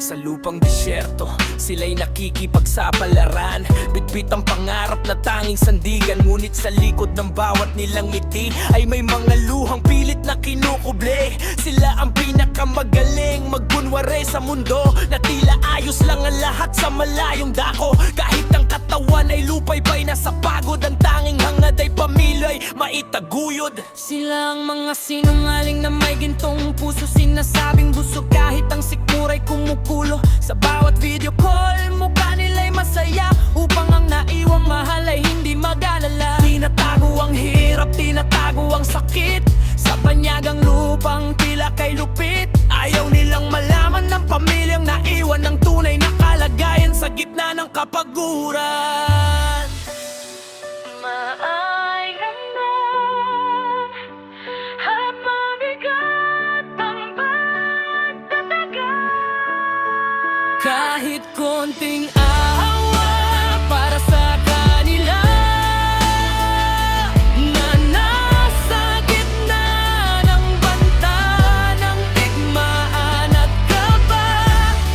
Sa lupang disyerto, sila'y nakikipagsapalaran. Bitbit ang pangarap na tanging sandigan, ngunit sa likod ng bawat nilang ngiti ay may mga luhang pilit na kinukuble. Sila ang pinakamagaling magbunware sa mundo, na tila ayos lang ang lahat sa malayong dako. Kahit ang katawan ay lupay-bay na sa pagod, ang tanging hangad ay pamilya'y maitaguyod. Sila ang mga sinungaling na may gintong puso, sinasabing busog kahit ang sikmura'y kumukulo. Sa bawat video call, mukha nila'y masaya, upang ang naiwang mahal ay hindi mag-alala. Tinatago ang hirap, tinatago ang sakit, sa banyagang lupang tila kay lupit. Ayaw nilang malaman ng pamilyang naiwan ng tunay na kalagayan sa gitna ng kapaguran. Kahit konting awa para sa kanila, na nasa gitna ng banta ng digmaan at kaba.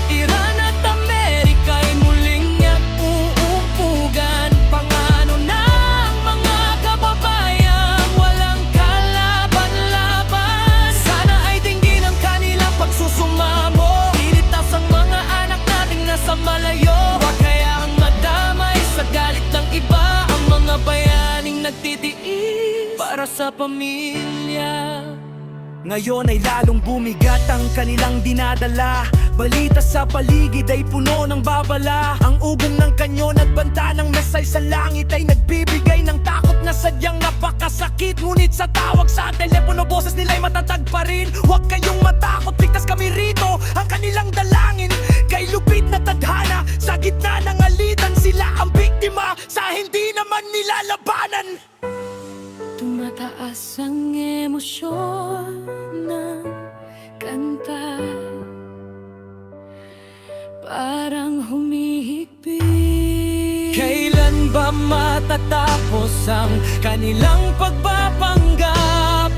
Iran at Amerika'y muling nag-uupugan. Pangano ng mga kababayang walang kalaban-laban. Sana ay dinggin ang kanilang pagsusumamo, ilitas ang mga sa malayo. Huwag kayang madamay sa galit ng iba, ang mga bayaning nagtitiis para sa pamilya. Ngayon ay lalong bumigat ang kanilang dinadala. Balita sa paligid ay puno ng babala. Ang ubong ng kanyon at banta ng mesay sa langit ay nagbibigay ng takot na sadyang napakasakit. Ngunit sa tawag sa telepono, boses nila'y matatag pa rin. Huwag kayong matakot, ligtas kami rito. Ang kanilang dalangin kay lupit na tadhana. Sa gitna ng alitan, sila ang biktima sa hindi naman nilalabanan. Tumataas ang emosyon ng kanta, parang humihigpit. Kailan ba matatapos ang kanilang pagpapanggap?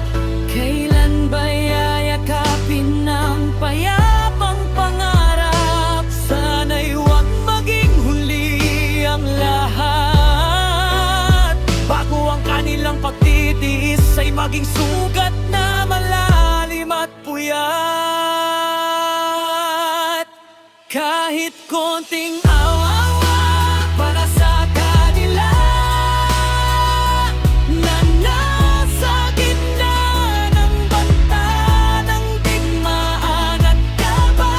Kailan ba yayakapin ng payapang pangarap? Sana'y huwag maging huli ang lahat, bago ang kanilang pagtitiis ay maging sugat na malalim at puyat. Kahit konting awa para sa kanila, na nasa gitna ng banta ng digmaan at kaba.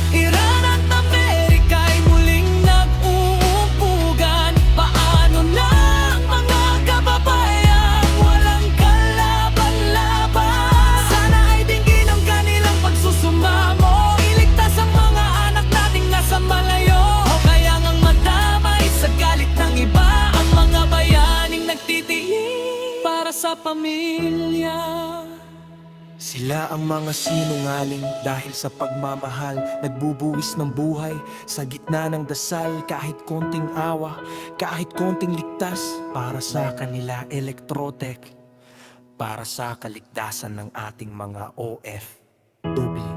Iran at Amerika'y muling nag-uupugan. Paano na ang mga kababayang walang kalaban-laban? Sana ay dinggin ang kanilang pagsusumamo, iligtas ang mga anak nating nasa malayo. O kaya ngang madamay sa galit ng iba, ang mga bayaning nagtitiis para sa pamilya. Sila ang mga sinungaling dahil sa pagmamahal, nagbubuwis ng buhay sa gitna ng dasal. Kahit konting awa, kahit konting ligtas, para sa kanila Electrotech, para sa kaligtasan ng ating mga OFW.